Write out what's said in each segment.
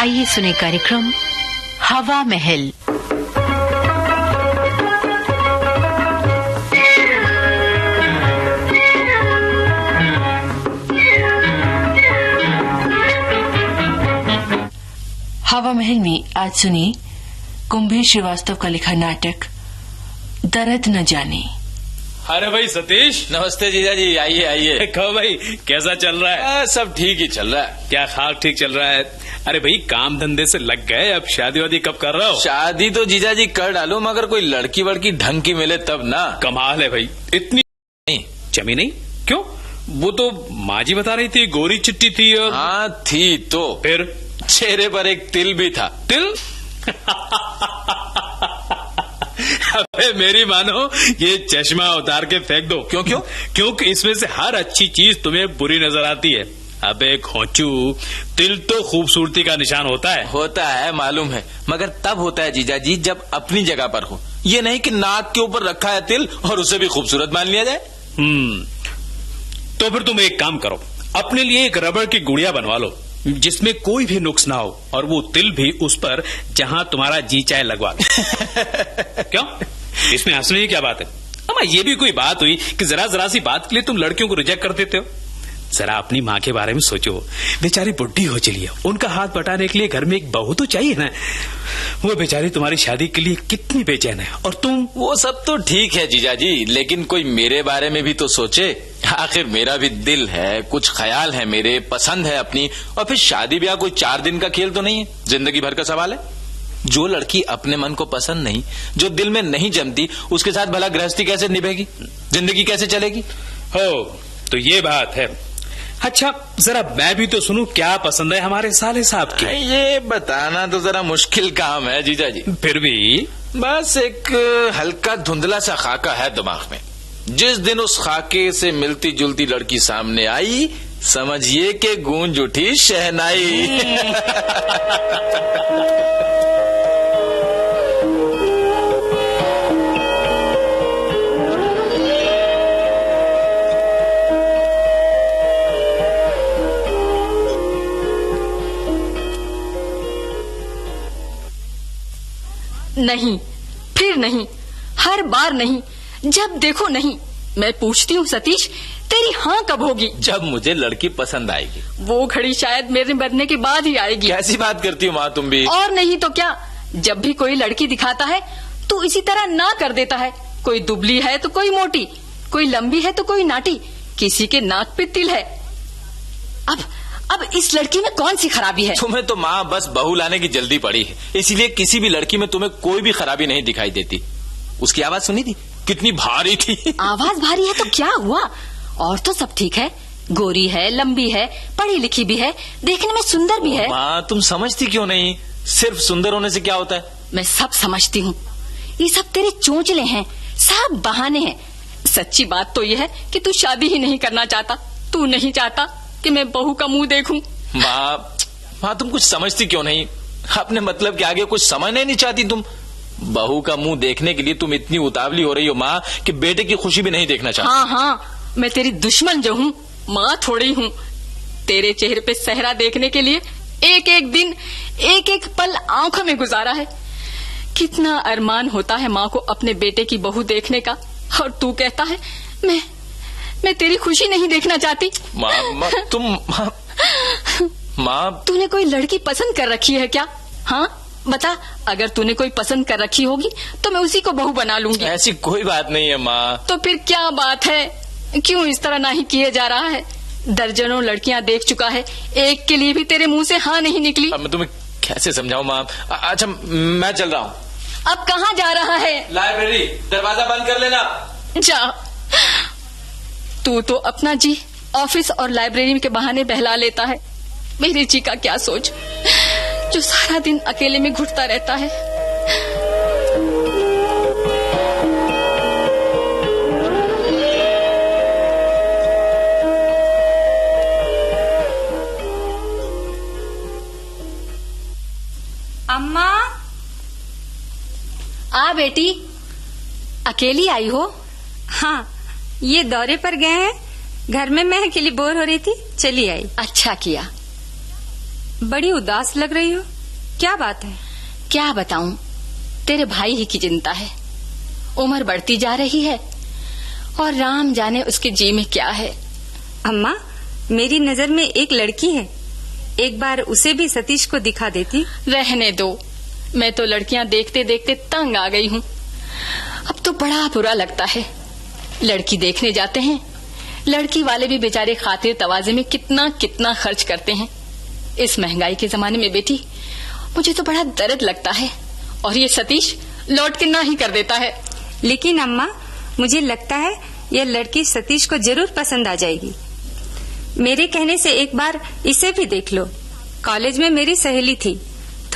आइए सुने कार्यक्रम हवा महल। हवा महल में आज सुनिए कुंभे श्रीवास्तव का लिखा नाटक दर्द न जाने। अरे भाई सतीश। नमस्ते जीजा जी, आइए आइए। कहो भाई कैसा चल रहा है? सब ठीक ही चल रहा है। क्या खाक ठीक चल रहा है? अरे भाई काम धंधे से लग गए, अब शादी वादी कब कर रहे हो? शादी तो जीजा जी कर डालो, मगर कोई लड़की वड़की ढंग की मिले तब ना। कमाल है भाई, इतनी नहीं जमी नहीं क्यों? वो तो माँ जी बता रही थी गोरी चिट्टी थी और हाँ थी तो फिर चेहरे पर एक तिल भी था। तिल? अबे मेरी मानो ये चश्मा उतार के फेंक दो। क्यों क्यों? क्योंकि इसमें से हर अच्छी चीज तुम्हें बुरी नजर आती है। अबे खोचू, तिल तो खूबसूरती का निशान होता है। होता है मालूम है, मगर तब होता है जीजा जी जब अपनी जगह पर हो। ये नहीं कि नाक के ऊपर रखा है तिल और उसे भी खूबसूरत मान लिया जाए। तो फिर तुम एक काम करो, अपने लिए एक रबड़ की गुड़िया बनवा लो जिसमें कोई भी नुक्स ना हो, और वो तिल भी उस पर जहां तुम्हारा जी चाहे लगवा लो। क्यों? इसमें हंसने की क्या बात है? अम्मा ये भी कोई बात हुई कि जरा सी बात के लिए तुम लड़कियों को रिजेक्ट कर देते हो? जरा अपनी माँ के बारे में सोचो, बेचारी बुढ़ी हो चली है, उनका हाथ बटाने के लिए घर में एक बहू तो चाहिए ना। वो बेचारी तुम्हारी शादी के लिए कितनी बेचैन है, और तुम। वो सब तो ठीक है जीजा जी, लेकिन कोई मेरे बारे में भी तो सोचे। आखिर मेरा भी दिल है, कुछ ख्याल है मेरे, पसंद है अपनी। और फिर शादी ब्याह कोई 4 दिन का खेल तो नहीं है, जिंदगी भर का सवाल है। जो लड़की अपने मन को पसंद नहीं, जो दिल में नहीं जमती, उसके साथ भला गृहस्थी कैसे निभेगी, जिंदगी कैसे चलेगी? हो तो ये बात है। अच्छा जरा मैं भी तो सुनूं, क्या पसंद है हमारे साले साहब के? ये बताना तो जरा मुश्किल काम है जीजा जी। फिर भी बस एक हल्का धुंधला सा खाका है दिमाग में। जिस दिन उस खाके से मिलती जुलती लड़की सामने आई, समझिए कि गूंज उठी शहनाई। नहीं, फिर नहीं, हर बार नहीं, जब देखो नहीं। मैं पूछती हूँ सतीश, तेरी हाँ कब होगी? जब मुझे लड़की पसंद आएगी। वो घड़ी शायद मेरे मरने के बाद ही आएगी। कैसी बात करती हो माँ तुम भी? और नहीं तो क्या, जब भी कोई लड़की दिखाता है तो इसी तरह ना कर देता है। कोई दुबली है तो कोई मोटी, कोई लंबी है तो कोई नाटी, किसी के नाक पे तिल है। अब इस लड़की में कौन सी खराबी है? तुम्हें तो माँ बस बहू लाने की जल्दी पड़ी है, इसीलिए किसी भी लड़की में तुम्हें कोई भी खराबी नहीं दिखाई देती। उसकी आवाज सुनी थी, कितनी भारी थी। आवाज भारी है तो क्या हुआ? और तो सब ठीक है, गोरी है, लंबी है, पढ़ी लिखी भी है, देखने में सुंदर भी है। माँ तुम समझती क्यों नहीं? सिर्फ सुंदर होने से क्या होता है? मैं सब समझती हूँ, ये सब तेरे चोंचले हैं, सब बहाने हैं। सच्ची बात तो ये है कि तू शादी ही नहीं करना चाहता। तू नहीं चाहता कि मैं बहू का मुंह देखूं। माँ तुम कुछ समझती क्यों नहीं? अपने मतलब के आगे कुछ समझना नहीं चाहती तुम। बहू का मुंह देखने के लिए तुम इतनी उतावली हो रही हो माँ कि बेटे की खुशी भी नहीं देखना चाहती। हाँ, मैं तेरी दुश्मन जो हूँ, माँ थोड़ी हूँ। तेरे चेहरे पे सहरा देखने के लिए एक एक दिन, एक एक पल आंखों में गुजारा है। कितना अरमान होता है माँ को अपने बेटे की बहू देखने का, और तू कहता है मैं तेरी खुशी नहीं देखना चाहती। माँ तूने कोई लड़की पसंद कर रखी है क्या? हाँ बता, अगर तूने कोई पसंद कर रखी होगी तो मैं उसी को बहू बना लूंगी। ऐसी कोई बात नहीं है माँ। तो फिर क्या बात है? क्यों इस तरह नहीं किए जा रहा है? दर्जनों लड़कियां देख चुका है, एक के लिए भी तेरे मुंह से हाँ नहीं निकली। अब मैं तुम्हें कैसे समझाऊं माँ? अच्छा मैं चल रहा हूँ। अब कहाँ जा रहा है? लाइब्रेरी, दरवाजा बंद कर लेना। जा। तू तो अपना जी ऑफिस और लाइब्रेरी के बहाने बहला लेता है। मेरे जी का क्या सोच, जो सारा दिन अकेले में घुटता रहता है। अम्मा। आ बेटी, अकेली आई हो? हाँ, ये दौरे पर गए हैं, घर में मैं अकेली बोर हो रही थी, चली आई। अच्छा किया। बड़ी उदास लग रही हो, क्या बात है? क्या बताऊं, तेरे भाई ही की चिंता है। उम्र बढ़ती जा रही है और राम जाने उसके जी में क्या है। अम्मा, मेरी नजर में एक लड़की है, एक बार उसे भी सतीश को दिखा देती। रहने दो, मैं तो लड़कियां देखते देखते तंग आ गई हूँ। अब तो बड़ा बुरा लगता है। लड़की देखने जाते हैं, लड़की वाले भी बेचारे खातिर तवाजे में कितना कितना खर्च करते हैं। इस महंगाई के जमाने में बेटी, मुझे तो बड़ा दर्द लगता है। और ये सतीश लौट के ना ही कर देता है। लेकिन अम्मा, मुझे लगता है यह लड़की सतीश को जरूर पसंद आ जाएगी। मेरे कहने से एक बार इसे भी देख लो। कॉलेज में मेरी सहेली थी,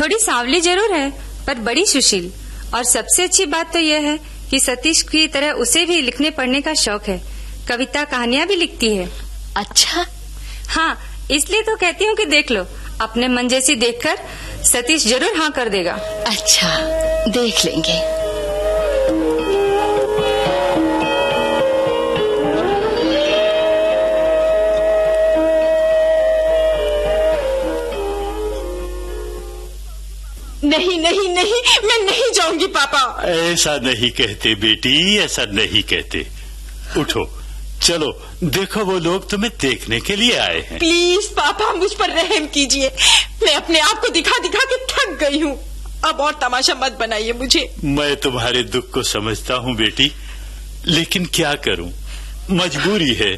थोड़ी सांवली जरूर है पर बड़ी सुशील। और सबसे अच्छी बात तो यह है कि सतीश की तरह उसे भी लिखने पढ़ने का शौक है, कविता कहानियां भी लिखती है। अच्छा? हाँ, इसलिए तो कहती हूँ कि देख लो। अपने मन जैसी देखकर सतीश जरूर हाँ कर देगा। अच्छा, देख लेंगे। नहीं नहीं नहीं, मैं नहीं जाऊंगी पापा। ऐसा नहीं कहते बेटी, ऐसा नहीं कहते। उठो, चलो, देखो वो लोग तुम्हें देखने के लिए आए हैं। प्लीज पापा, मुझ पर रहम कीजिए। मैं अपने आप को दिखा दिखा के थक गई हूँ। अब और तमाशा मत बनाइए मुझे। मैं तुम्हारे दुख को समझता हूँ बेटी, लेकिन क्या करूँ, मजबूरी है।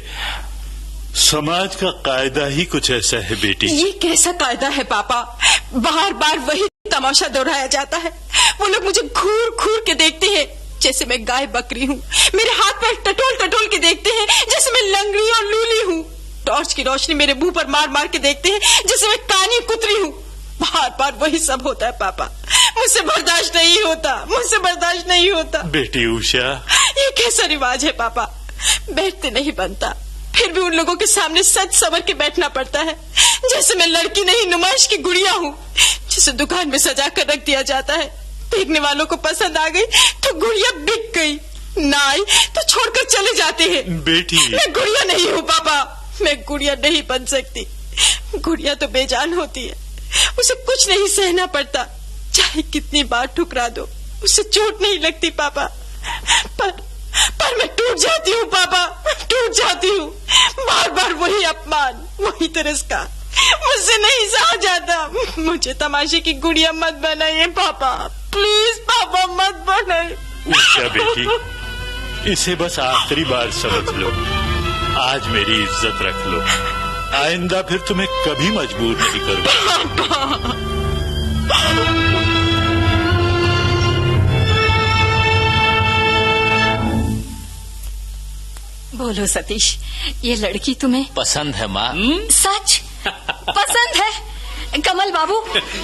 समाज का कायदा ही कुछ ऐसा है बेटी। ये कैसा कायदा है पापा? बार बार वही तमाशा दोहराया जाता है। वो लोग मुझे घूर घूर के देखते हैं जैसे मैं गाय बकरी हूँ। मेरे हाथ पैर टटोल टटोल के देखते हैं जैसे मैं लंगड़ी और लूली हूँ। टॉर्च की रोशनी मेरे मुंह पर मार मार के देखते हैं जैसे मैं कानी कुतरी हूँ। बार बार वही सब होता है पापा। मुझसे बर्दाश्त नहीं होता, मुझसे बर्दाश्त नहीं होता। बेटी उषा, ये कैसा रिवाज है पापा? बैठते नहीं बनता, फिर भी उन लोगों के सामने सच संवर के बैठना पड़ता है जैसे मैं लड़की नहीं, नुमाइश की गुड़िया हूँ जिसे दुकान में सजा कर रख दिया जाता है। देखने वालों को पसंद आ गई तो गुड़िया बिक गई, ना आई तो छोड़कर चले जाते हैं। बेटी, मैं गुड़िया नहीं हूँ पापा, मैं गुड़िया नहीं बन सकती। गुड़िया तो बेजान होती है, उसे कुछ नहीं सहना पड़ता। चाहे कितनी बार ठुकरा दो, उसे चोट नहीं लगती पापा। पर मैं टूट जाती हूँ पापा, टूट जाती हूँ। बार बार वही अपमान, वही तिरस्कार, मुझसे नहीं सहा जाता। मुझे तमाशे की गुड़िया मत बनाइए पापा, प्लीज पापा मत बनाइए। उषा बेटी, इसे बस आखिरी बार समझ लो। आज मेरी इज्जत रख लो, आइंदा फिर तुम्हें कभी मजबूर नहीं करूंगा। बोलो सतीश, ये लड़की तुम्हें पसंद है माँ? सच पसंद है? कमल बाबू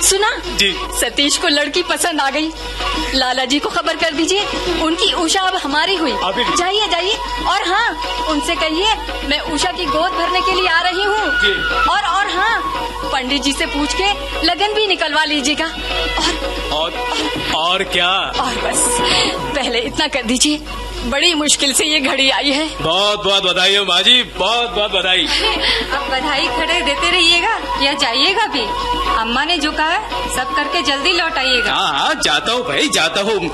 सुना जी। सतीश को लड़की पसंद आ गई। लाला जी को खबर कर दीजिए, उनकी उषा अब हमारी हुई। जाइए जाइए, और हाँ उनसे कहिए मैं उषा की गोद भरने के लिए आ रही हूँ। और हाँ, पंडित जी से पूछ के लगन भी निकलवा लीजिएगा। और क्या? और बस पहले इतना कर दीजिए, बड़ी मुश्किल से ये घड़ी आई है। बहुत बहुत बधाई हो माँ जी, बहुत बहुत बधाई। अब बधाई खड़े देते रहिएगा या जाइएगा भी? अम्मा ने जो कहा सब करके जल्दी लौट आइएगा। हाँ, जाता हूँ भाई, जाता हूँ।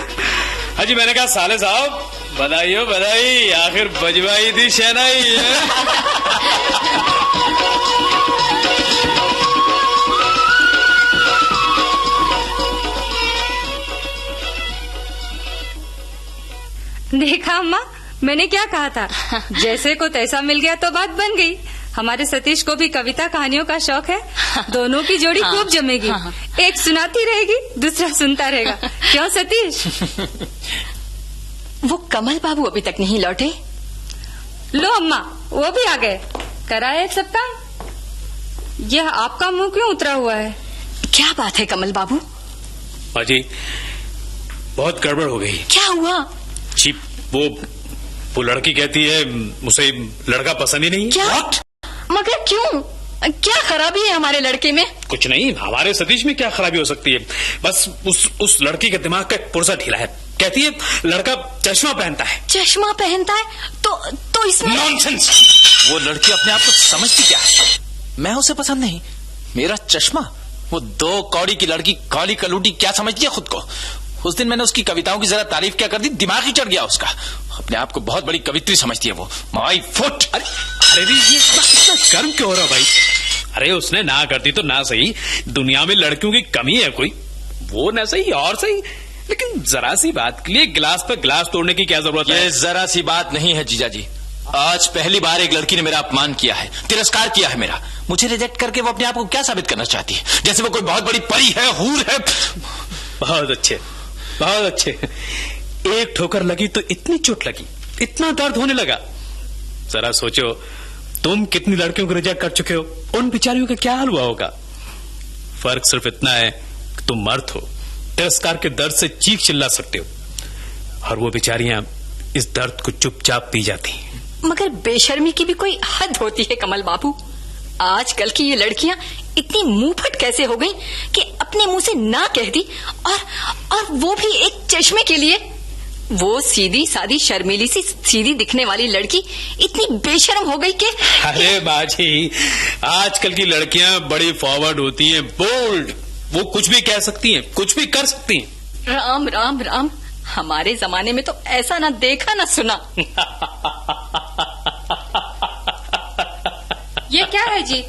हाजी, मैंने कहा साले साहब बधाई हो बधाई, आखिर बजवाई थी शहनाई। देखा अम्मा, मैंने क्या कहा था? जैसे को तैसा मिल गया तो बात बन गई। हमारे सतीश को भी कविता कहानियों का शौक है, दोनों की जोड़ी खूब जमेगी। एक सुनाती रहेगी, दूसरा सुनता रहेगा। क्यों सतीश? वो कमल बाबू अभी तक नहीं लौटे। लो अम्मा, वो भी आ गए। कराए सब काम। यह आपका मुंह क्यों उतरा हुआ है? क्या बात है कमल बाबू? माँ जी, बहुत गड़बड़ हो गई। क्या हुआ? जी, वो लड़की कहती है मुझे लड़का पसंद ही नहीं है। क्या? मगर क्यों? क्या खराबी है हमारे लड़के में? कुछ नहीं, हमारे सतीश में क्या खराबी हो सकती है? बस उस लड़की के दिमाग का एक पुर्जा ढीला है। कहती है लड़का चश्मा पहनता है। चश्मा पहनता है तो इसमें नॉनसेंस। वो लड़की अपने आप को समझती क्या है? मैं उसे पसंद नहीं, मेरा चश्मा वो 2 कौड़ी की लड़की काली कलूटी क्या समझती है खुद को। उस दिन मैंने उसकी कविताओं की जरा तारीफ क्या कर दी, दिमाग ही चढ़ गया उसका। अपने आप को बहुत बड़ी कवित्री समझती है वो। My foot. अरे ये इतना गर्म क्यों हो रहा भाई? अरे उसने ना करती तो ना सही, दुनिया में लड़कियों की कमी है कोई? वो ना सही और सही, लेकिन जरा सी बात के लिए गिलास पर गिलास तोड़ने की क्या जरूरत है? ये जरा सी बात नहीं है जीजा जी। आज पहली बार एक लड़की ने मेरा अपमान किया है, तिरस्कार किया है मेरा। मुझे रिजेक्ट करके वो अपने आप को क्या साबित करना चाहती है? जैसे वो कोई बहुत बड़ी परी है, हूर है। बहुत अच्छे, बहुत अच्छे। एक ठोकर लगी तो इतनी चोट लगी, इतना दर्द होने लगा। जरा सोचो, तुम कितनी लड़कियों को रिजेक्ट कर चुके हो, उन बेचारियों का क्या हाल हुआ होगा। फर्क सिर्फ इतना है कि तुम मर्द हो, तिरस्कार के दर्द से चीख चिल्ला सकते हो, और वो बेचारियां इस दर्द को चुपचाप पी जाती हैं। मगर बेशर्मी की भी कोई हद होती है कमल बाबू। आजकल की ये लड़कियां इतनी मुंहफट कैसे हो गई कि अपने मुंह से ना कह दी, और वो भी एक चश्मे के लिए। वो सीधी सादी शर्मीली सी सीधी दिखने वाली लड़की इतनी बेशर्म हो गई कि अरे बाजी, आजकल की लड़कियां बड़ी फॉरवर्ड होती हैं, बोल्ड। वो कुछ भी कह सकती हैं, कुछ भी कर सकती हैं। राम राम राम, हमारे जमाने में तो ऐसा ना देखा ना सुना। ये क्या है जी?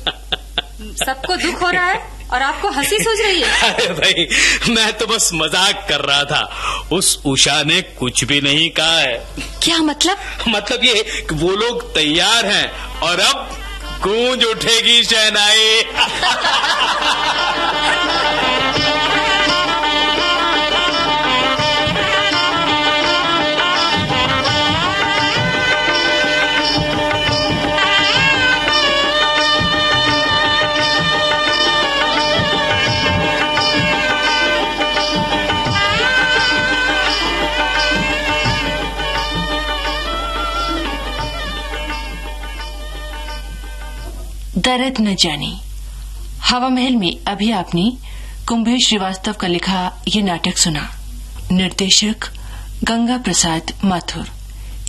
सबको दुख हो रहा है और आपको हंसी सूझ रही है। अरे भाई, मैं तो बस मजाक कर रहा था। उस उषा ने कुछ भी नहीं कहा है। क्या मतलब? मतलब ये कि वो लोग तैयार हैं और अब गूंज उठेगी शहनाई। दर्द न जानी। हवा महल में अभी आपने कुंभेश श्रीवास्तव का लिखा ये नाटक सुना। निर्देशक गंगा प्रसाद माथुर।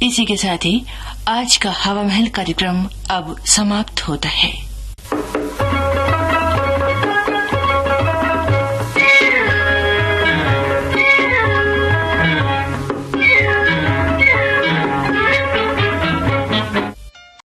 इसी के साथ ही आज का हवा महल कार्यक्रम अब समाप्त होता है।